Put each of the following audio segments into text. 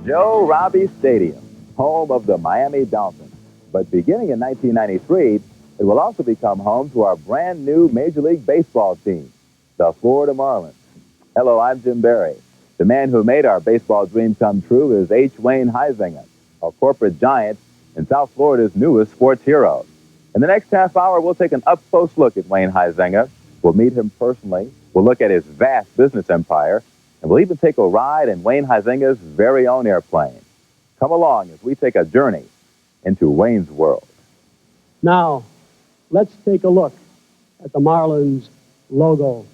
Joe Robbie Stadium, home of the Miami Dolphins. But beginning in 1993, it will also become home to our brand new Major League Baseball team, the Florida Marlins. Hello, I'm Jim Barry. The man who made our baseball dream come true is H. Wayne Huizenga, a corporate giant and South Florida's newest sports hero. In the next half hour, we'll take an up-close look at Wayne Huizenga. We'll meet him personally. We'll look at his vast business empire. And we'll even take a ride in Wayne Huizenga's very own airplane. Come along as we take a journey into Wayne's world. Now, let's take a look at the Marlins logo.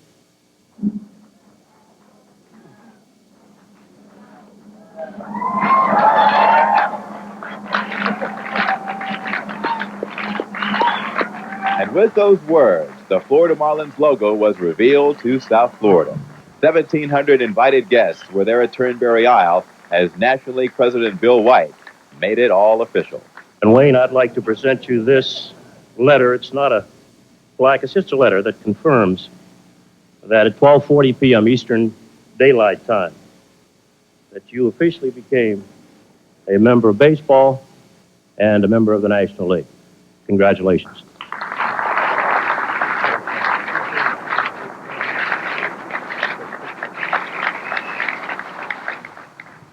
And with those words, the Florida Marlins logo was revealed to South Florida. 1,700 invited guests were there at Turnberry Isle as National League President Bill White made it all official. And Wayne, I'd like to present you this letter. It's not a plaque, it's just a letter that confirms that at 12:40 p.m. Eastern Daylight Time, that you officially became a member of baseball and a member of the National League. Congratulations.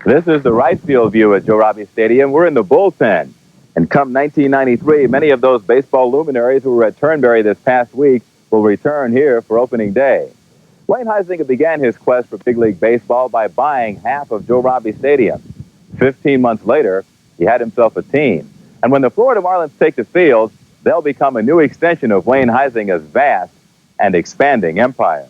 This is the right field view at Joe Robbie Stadium. We're in the bullpen. And come 1993, many of those baseball luminaries who were at Turnberry this past week will return here for opening day. Wayne Huizenga began his quest for big league baseball by buying half of Joe Robbie Stadium. 15 months later, he had himself a team. And when the Florida Marlins take the field, they'll become a new extension of Wayne Huizenga's vast and expanding empire.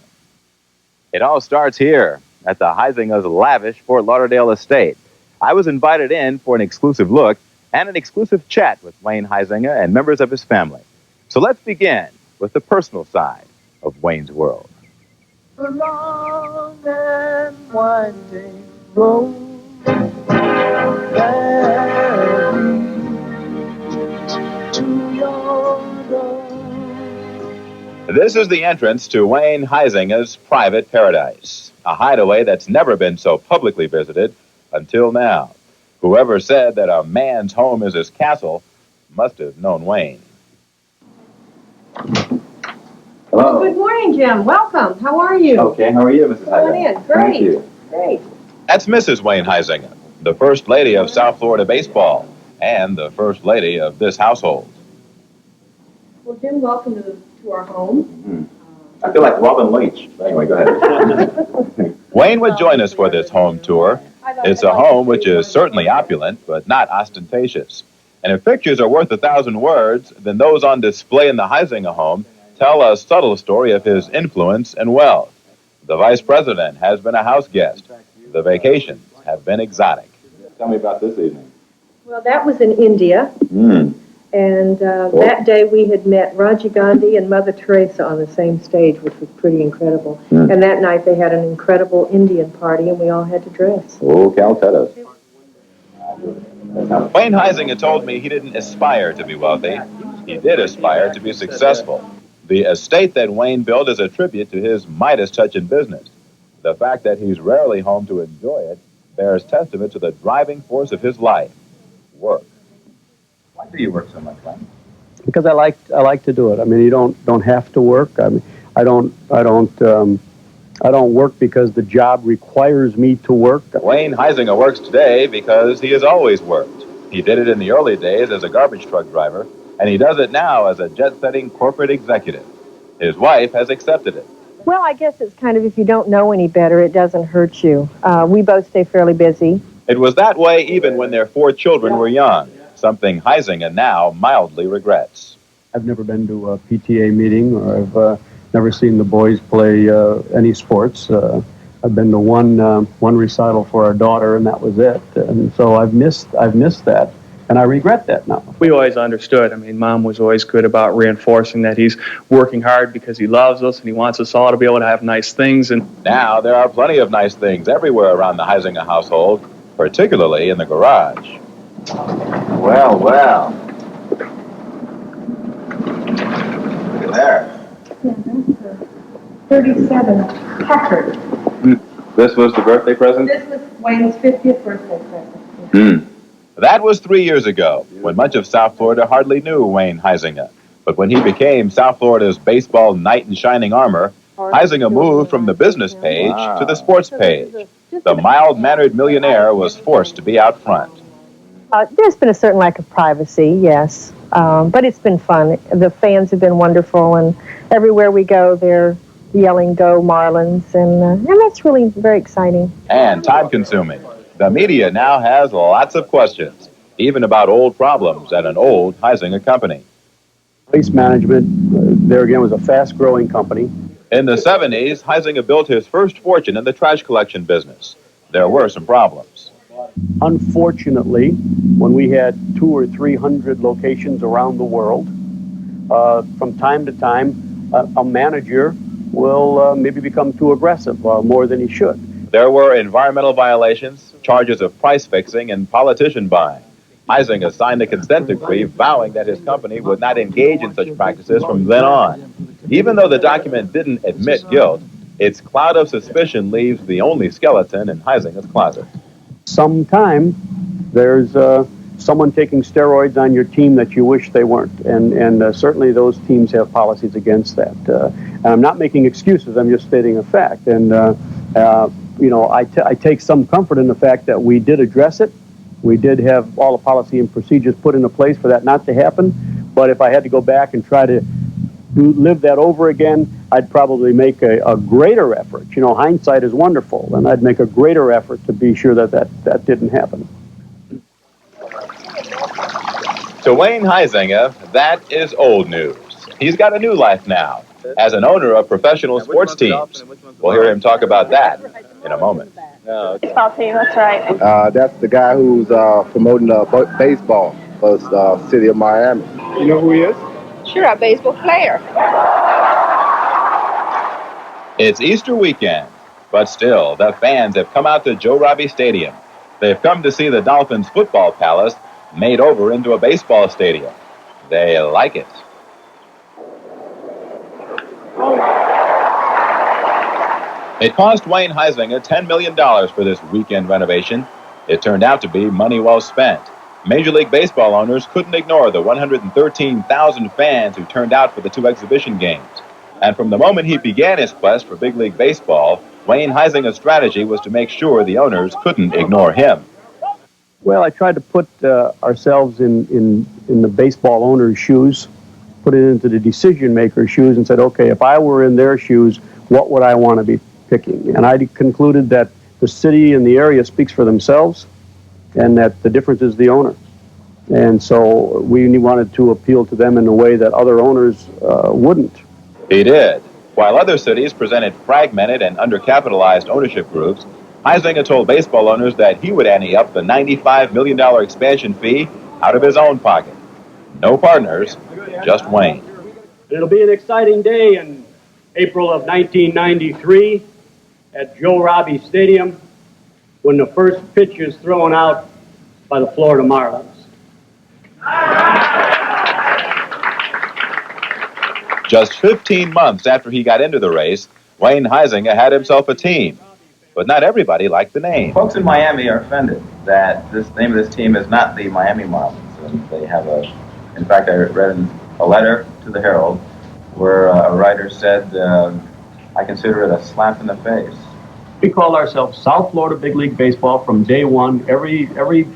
It all starts here at the Huizenga's lavish Fort Lauderdale estate. I was invited in for an exclusive look and an exclusive chat with Wayne Huizenga and members of his family. So let's begin with the personal side of Wayne's world. The long and winding road that leads to your door. This is the entrance to Wayne Huizenga's private paradise, a hideaway that's never been so publicly visited until now. Whoever said that a man's home is his castle must have known Wayne. Hello. Well, good morning, Jim. Welcome. How are you? Okay, how are you, Mrs. Huizenga? Come on in. Great. Thank you. Great. That's Mrs. Wayne Huizenga, the First Lady of South Florida baseball and the First Lady of this household. Well, Jim, welcome to our home. Mm-hmm. I feel like Robin Leach. Anyway, go ahead. Wayne would join us for this home tour. It's a home which is certainly opulent, but not ostentatious. And if pictures are worth 1,000 words, then those on display in the Huizenga home tell a subtle story of his influence and wealth. The vice president has been a house guest. The vacations have been exotic. Tell me about this evening. Well, that was in India. And that day we had met Rajiv Gandhi and Mother Teresa on the same stage, which was pretty incredible. And that night they had an incredible Indian party, and we all had to dress. Oh, Calcutta. Wayne Huizenga told me he didn't aspire to be wealthy. He did aspire to be successful. The estate that Wayne built is a tribute to his Midas touch in business. The fact that he's rarely home to enjoy it bears testament to the driving force of his life, work. Why do you work so much, Wayne? Because I like to do it. I mean, you don't have to work. I mean, I don't work because the job requires me to work. Wayne Huizenga works today because he has always worked. He did it in the early days as a garbage truck driver, and he does it now as a jet-setting corporate executive. His wife has accepted it. Well, I guess it's kind of, if you don't know any better, it doesn't hurt you. We both stay fairly busy. It was that way even when their 4 children were young, something Huizenga now mildly regrets. I've never been to a PTA meeting, or I've never seen the boys play any sports. I've been to one recital for our daughter, and that was it. And so I've missed that, and I regret that now. We always understood. I mean, Mom was always good about reinforcing that he's working hard because he loves us and he wants us all to be able to have nice things. And now there are plenty of nice things everywhere around the Huizenga household, particularly in the garage. Well, well. Look at there. Yeah, that's 37 Packard. This was the birthday present? This was Wayne's 50th birthday present. That was 3 years ago, when much of South Florida hardly knew Wayne Huizenga. But when he became South Florida's baseball knight in shining armor, Huizenga moved from the business page to the sports page. The mild-mannered millionaire was forced to be out front. There's been a certain lack of privacy, yes, but it's been fun. The fans have been wonderful, and everywhere we go, they're yelling, "Go Marlins," and that's really very exciting. And time-consuming. The media now has lots of questions, even about old problems at an old Huizenga company. Waste management, there again, was a fast-growing company. In the 70s, Huizenga built his first fortune in the trash collection business. There were some problems. Unfortunately, when we had 200 or 300 locations around the world, from time to time, a manager will maybe become too aggressive, more than he should. There were environmental violations, charges of price fixing, and politician buying. Huizenga signed a consent decree vowing that his company would not engage in such practices from then on. Even though the document didn't admit guilt, its cloud of suspicion leaves the only skeleton in Huizenga's closet. Sometime there's someone taking steroids on your team that you wish they weren't, and certainly those teams have policies against that. And I'm not making excuses, I'm just stating a fact. And I take some comfort in the fact that we did address it. We did have all the policy and procedures put into place for that not to happen. But if I had to go back and try to live that over again, I'd probably make a greater effort. Hindsight is wonderful, and I'd make a greater effort to be sure that didn't happen. To Wayne Huizenga, that is old news. He's got a new life now, as an owner of professional sports teams. We'll hear him talk about that in a moment. Baseball team, that's right. That's the guy who's promoting baseball for the city of Miami. You know who he is? Sure, a baseball player. It's Easter weekend, but still, the fans have come out to Joe Robbie Stadium. They've come to see the Dolphins football palace made over into a baseball stadium. They like it. It cost Wayne Huizenga $10 million for this weekend renovation. It turned out to be money well spent. Major League Baseball owners couldn't ignore the 113,000 fans who turned out for the two exhibition games. And from the moment he began his quest for big league baseball, Wayne Huizenga's strategy was to make sure the owners couldn't ignore him. Well, I tried to put ourselves in the baseball owner's shoes, put it into the decision maker's shoes, and said, okay, if I were in their shoes, what would I want to be picking? And I concluded that the city and the area speaks for themselves, and that the difference is the owner. And so we wanted to appeal to them in a way that other owners wouldn't. He did. While other cities presented fragmented and undercapitalized ownership groups, Huizenga told baseball owners that he would ante up the $95 million expansion fee out of his own pocket. No partners, just Wayne. It'll be an exciting day in April of 1993 at Joe Robbie Stadium when the first pitch is thrown out by the Florida Marlins. Just 15 months after he got into the race, Wayne Huizenga had himself a team. But not everybody liked the name. Folks in Miami are offended that this name of this team is not the Miami Marlins. And they have in fact, I read a letter to the Herald where a writer said, I consider it a slap in the face. We call ourselves South Florida Big League Baseball from day one. Every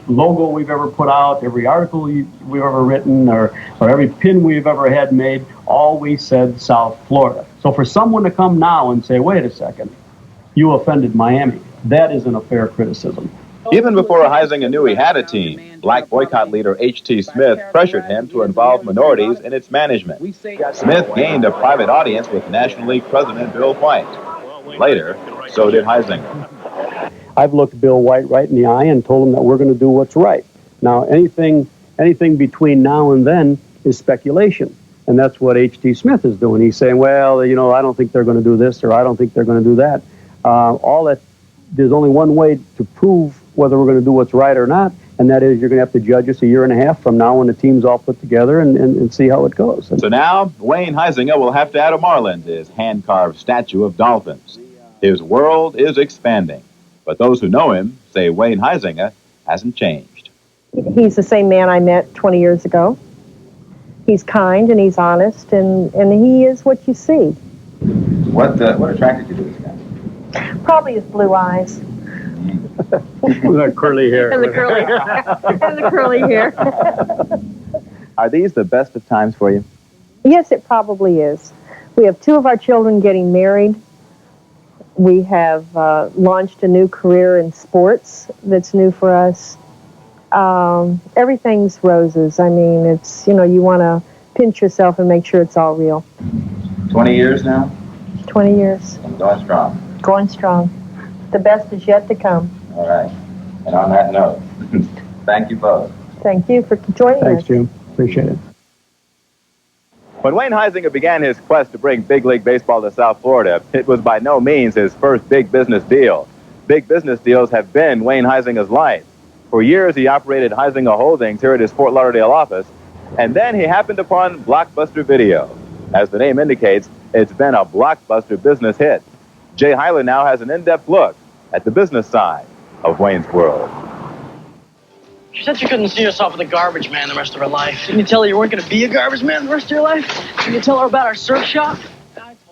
logo we've ever put out, every article we've ever written, or every pin we've ever had made, always said South Florida. So for someone to come now and say, wait a second, you offended Miami, that isn't a fair criticism. Even before Huizenga knew he had a team, black boycott leader H.T. Smith pressured him to involve minorities in its management. Smith gained a private audience with National League President Bill White. Later, so did Huizenga. I've looked Bill White right in the eye and told him that we're going to do what's right. Now, anything between now and then is speculation. And that's what H.T. Smith is doing. He's saying, well, I don't think they're going to do this, or I don't think they're going to do that. There's only one way to prove whether we're going to do what's right or not, and that is you're going to have to judge us a year and a half from now when the team's all put together and see how it goes. So now, Wayne Huizenga will have to add a Marlin to his hand-carved statue of dolphins. His world is expanding, but those who know him say Wayne Huizenga hasn't changed. He's the same man I met 20 years ago. He's kind and he's honest, and he is what you see. What attracted you to this guy? Probably his blue eyes. That curly hair. And the curly, and the curly hair. Are these the best of times for you? Yes, it probably is. We have 2 of our children getting married. We have launched a new career in sports that's new for us. Everything's roses. I mean, it's, you want to pinch yourself and make sure it's all real. 20 years now? 20 years. And going strong. Going strong. The best is yet to come. All right. And on that note, thank you both. Thank you for joining us. Thanks, Jim. Appreciate it. When Wayne Huizenga began his quest to bring big league baseball to South Florida, it was by no means his first big business deal. Big business deals have been Wayne Huizenga's life. For years, he operated Huizenga Holdings here at his Fort Lauderdale office, and then he happened upon Blockbuster Video. As the name indicates, it's been a blockbuster business hit. Jay Heiler now has an in-depth look at the business side of Wayne's World. She said you couldn't see yourself as a garbage man the rest of her life. Didn't you tell her you weren't going to be a garbage man the rest of your life? Didn't you tell her about our surf shop?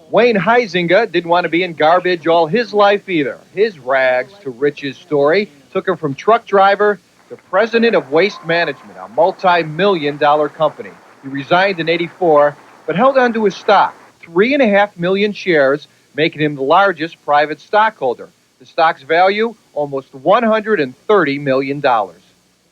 Wayne Huizenga didn't want to be in garbage all his life either. His rags to riches story took him from truck driver to president of Waste Management, a multi-million-dollar company. He resigned in '84, but held on to his stock, 3.5 million shares, making him the largest private stockholder. The stock's value, almost $130 million.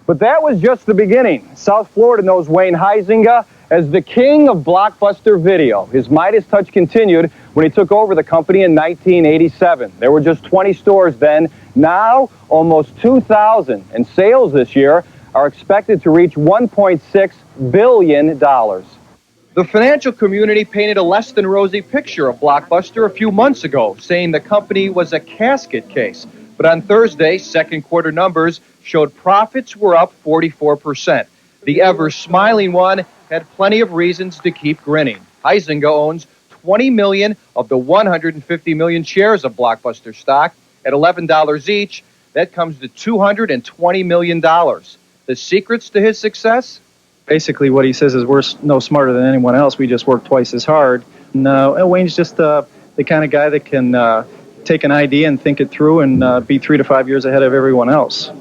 But that was just the beginning. South Florida knows Wayne Huizenga as the king of Blockbuster Video. His Midas touch continued when he took over the company in 1987. There were just 20 stores then. Now, almost 2,000. And sales this year are expected to reach $1.6 billion. The financial community painted a less than rosy picture of Blockbuster a few months ago, saying the company was a casket case. But on Thursday, second quarter numbers showed profits were up 44%. The ever-smiling one had plenty of reasons to keep grinning. Huizenga owns 20 million of the 150 million shares of Blockbuster stock at $11 each. That comes to $220 million. The secrets to his success? Basically, what he says is we're no smarter than anyone else. We just work twice as hard. And Wayne's just the kind of guy that can take an idea and think it through and be 3 to 5 years ahead of everyone else.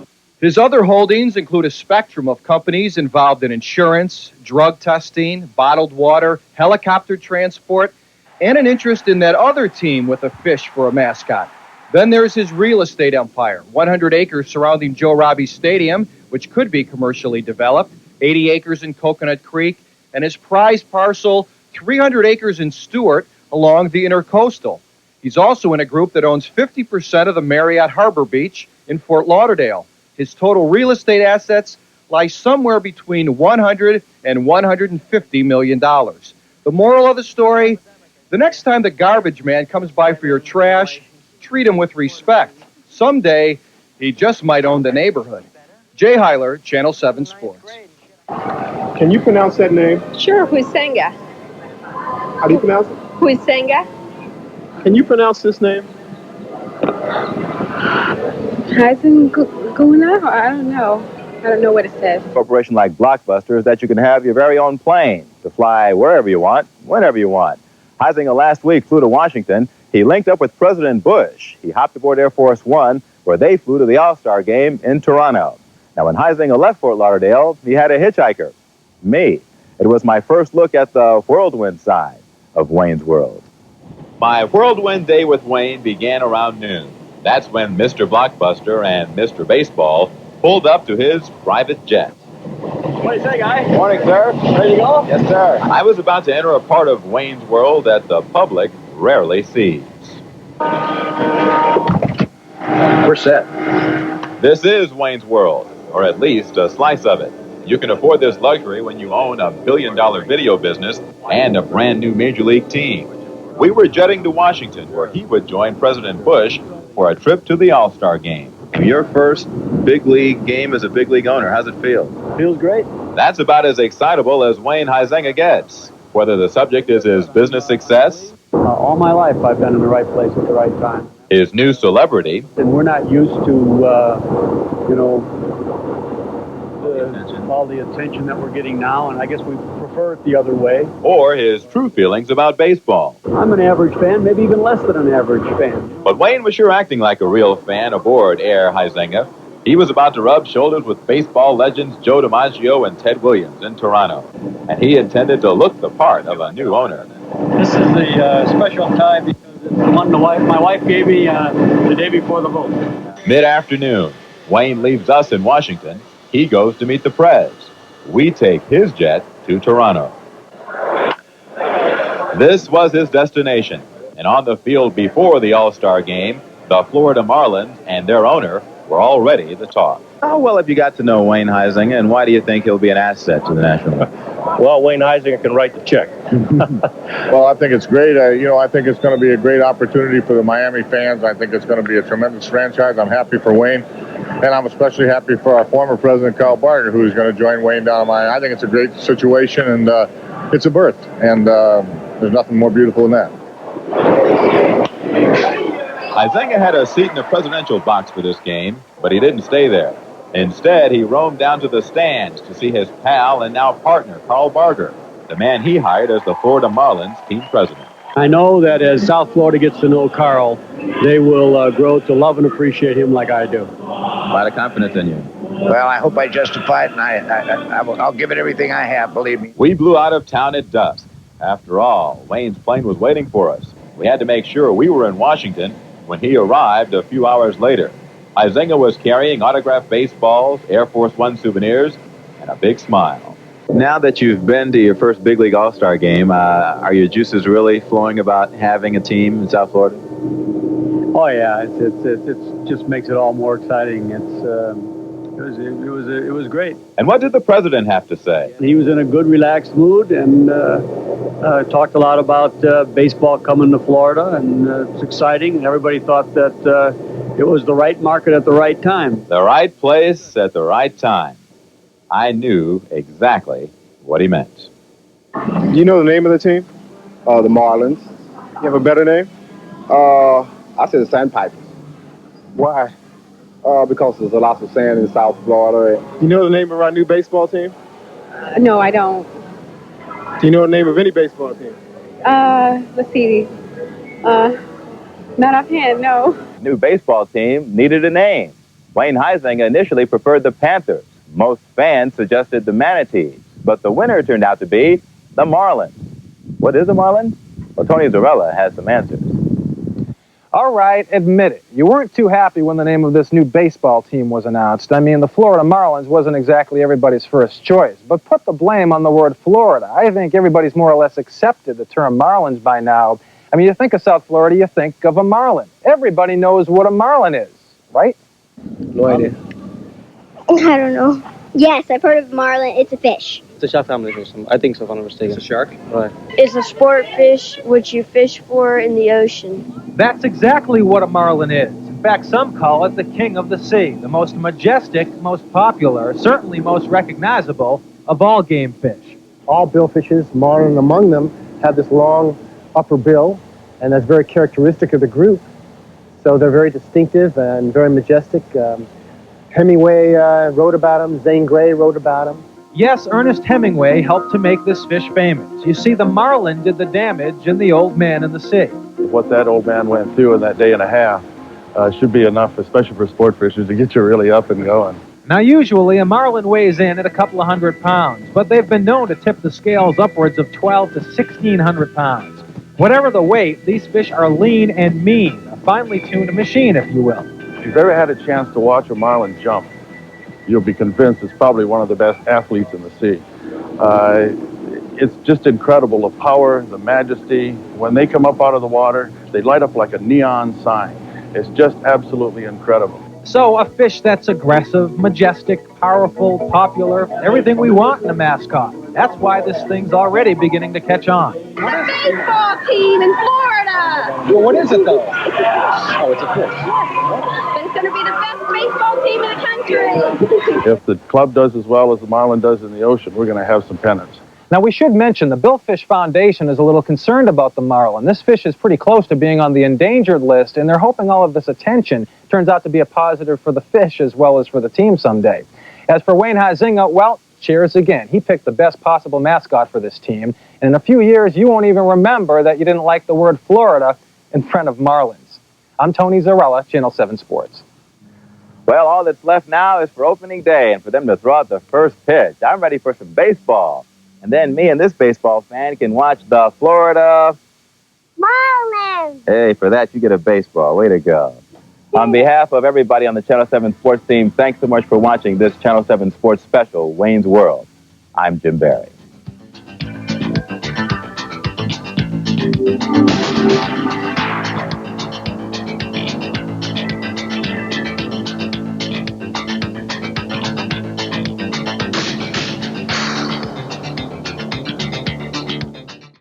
His other holdings include a spectrum of companies involved in insurance, drug testing, bottled water, helicopter transport, and an interest in that other team with a fish for a mascot. Then there's his real estate empire, 100 acres surrounding Joe Robbie Stadium, which could be commercially developed, 80 acres in Coconut Creek, and his prized parcel, 300 acres in Stewart along the Intercoastal. He's also in a group that owns 50% of the Marriott Harbor Beach in Fort Lauderdale. His total real estate assets lie somewhere between $100 and $150 million. The moral of the story, the next time the garbage man comes by for your trash, treat him with respect. Someday, he just might own the neighborhood. Jay Heiler, Channel 7 Sports. Can you pronounce that name? Sure, Huizenga. How do you pronounce it? Huizenga. Can you pronounce this name? Huizenga? I don't know. I don't know what it says. A corporation like Blockbuster is that you can have your very own plane to fly wherever you want, whenever you want. Huizenga last week flew to Washington. He linked up with President Bush. He hopped aboard Air Force One, where they flew to the All-Star game in Toronto. Now, when Huizenga left Fort Lauderdale, he had a hitchhiker, me. It was my first look at the whirlwind side of Wayne's World. My whirlwind day with Wayne began around noon. That's when Mr. Blockbuster and Mr. Baseball pulled up to his private jet. What do you say, guy? Morning, sir. Ready to go? Yes, sir. I was about to enter a part of Wayne's World that the public rarely sees. We're set. This is Wayne's World, or at least a slice of it. You can afford this luxury when you own a billion-dollar video business and a brand-new Major League team. We were jetting to Washington, where he would join President Bush for a trip to the All-Star game. Your first big league game as a big league owner, how's it feel? Feels great. That's about as excitable as Wayne Huizenga gets. Whether the subject is his business success, All my life I've been in the right place at the right time. his new celebrity, And we're not used to, all the attention that we're getting now, and I guess we prefer it the other way. Or his true feelings about baseball. I'm an average fan, maybe even less than an average fan. But Wayne was sure acting like a real fan aboard Air Huizenga. He was about to rub shoulders with baseball legends Joe DiMaggio and Ted Williams in Toronto, and he intended to look the part of a new owner. This is the special time because it's the one my wife gave me the day before the vote. Mid-afternoon, Wayne leaves us in Washington. He goes to meet the Prez. We take his jet to Toronto. This was his destination, and on the field before the All-Star game, the Florida Marlins and their owner were already the talk. How well have you got to know Wayne Huizenga, and why do you think he'll be an asset to the National League? Well, Wayne Huizenga can write the check. Well, I think it's great. I think it's going to be a great opportunity for the Miami fans. I think it's going to be a tremendous franchise. I'm happy for Wayne, and I'm especially happy for our former president, Carl Barger, who's going to join Wayne down in Miami. I think it's a great situation, and it's a birth, and there's nothing more beautiful than that. Huizenga had a seat in the presidential box for this game, but he didn't stay there. Instead, he roamed down to the stands to see his pal and now partner, Carl Barger, the man he hired as the Florida Marlins team president. I know that as South Florida gets to know Carl, they will grow to love and appreciate him like I do. A lot of confidence in you. Well, I hope I justify it, and I'll give it everything I have, believe me. We blew out of town at dusk. After all, Wayne's plane was waiting for us. We had to make sure we were in Washington when he arrived a few hours later. Huizenga was carrying autographed baseballs, Air Force One souvenirs, and a big smile. Now that you've been to your first big league All-Star game, are your juices really flowing about having a team in South Florida? Oh yeah, it just makes it all more exciting. It was great. And what did the president have to say? He was in a good, relaxed mood and talked a lot about baseball coming to Florida, and it's exciting. And everybody thought that it was the right market at the right time. The right place at the right time. I knew exactly what he meant. Do you know the name of the team? The Marlins. You have a better name? I say the Sandpipers. Why? Because there's a lot of sand in South Florida. You know the name of our new baseball team? No, I don't. Do you know the name of any baseball team? Let's see. Not offhand, no. New baseball team needed a name. Wayne Huizenga initially preferred the Panthers. Most fans suggested the Manatees, but the winner turned out to be the Marlins. What is a Marlin? Well, Tony Zarella has some answers. All right, admit it. You weren't too happy when the name of this new baseball team was announced. I mean, the Florida Marlins wasn't exactly everybody's first choice, but put the blame on the word Florida. I think everybody's more or less accepted the term Marlins by now. I mean, you think of South Florida, you think of a marlin. Everybody knows what a marlin is, right? No idea. I don't know. Yes, I've heard of marlin. It's a fish. It's a shark family fish. I think so, if I'm not mistaken. It's a shark? Right. It's a sport fish which you fish for in the ocean. That's exactly what a marlin is. In fact, some call it the king of the sea, the most majestic, most popular, certainly most recognizable of all game fish. All billfishes, marlin among them, have this long upper bill, and that's very characteristic of the group. So they're very distinctive and very majestic. Hemingway wrote about them. Zane Grey wrote about them. Yes, Ernest Hemingway helped to make this fish famous. You see, the marlin did the damage in The Old Man in the Sea. What that old man went through in that day and a half should be enough, especially for sport fishers, to get you really up and going. Now, usually a marlin weighs in at a couple of 100 pounds, but they've been known to tip the scales upwards of 12 to 1,600 pounds. Whatever the weight, these fish are lean and mean, a finely tuned machine, if you will. If you've ever had a chance to watch a marlin jump, you'll be convinced it's probably one of the best athletes in the sea. It's just incredible, the power, the majesty. When they come up out of the water, they light up like a neon sign. It's just absolutely incredible. So, a fish that's aggressive, majestic, powerful, popular, everything we want in a mascot. That's why this thing's already beginning to catch on. The baseball team in Florida! Well, what is it, though? Oh, it's a fish. But it's going to be the best baseball team in the country! If the club does as well as the marlin does in the ocean, we're going to have some pennants. Now, we should mention the Billfish Foundation is a little concerned about the marlin. This fish is pretty close to being on the endangered list, and they're hoping all of this attention turns out to be a positive for the fish as well as for the team someday. As for Wayne Huizenga, well, cheers again. He picked the best possible mascot for this team, and in a few years, you won't even remember that you didn't like the word Florida in front of Marlins. I'm Tony Zarella, Channel 7 Sports. Well, all that's left now is for opening day and for them to throw out the first pitch. I'm ready for some baseball. And then me and this baseball fan can watch the Florida Marlins! Hey, for that, you get a baseball. Way to go. On behalf of everybody on the Channel 7 Sports team, thanks so much for watching this Channel 7 Sports special, Wayne's World. I'm Jim Barry.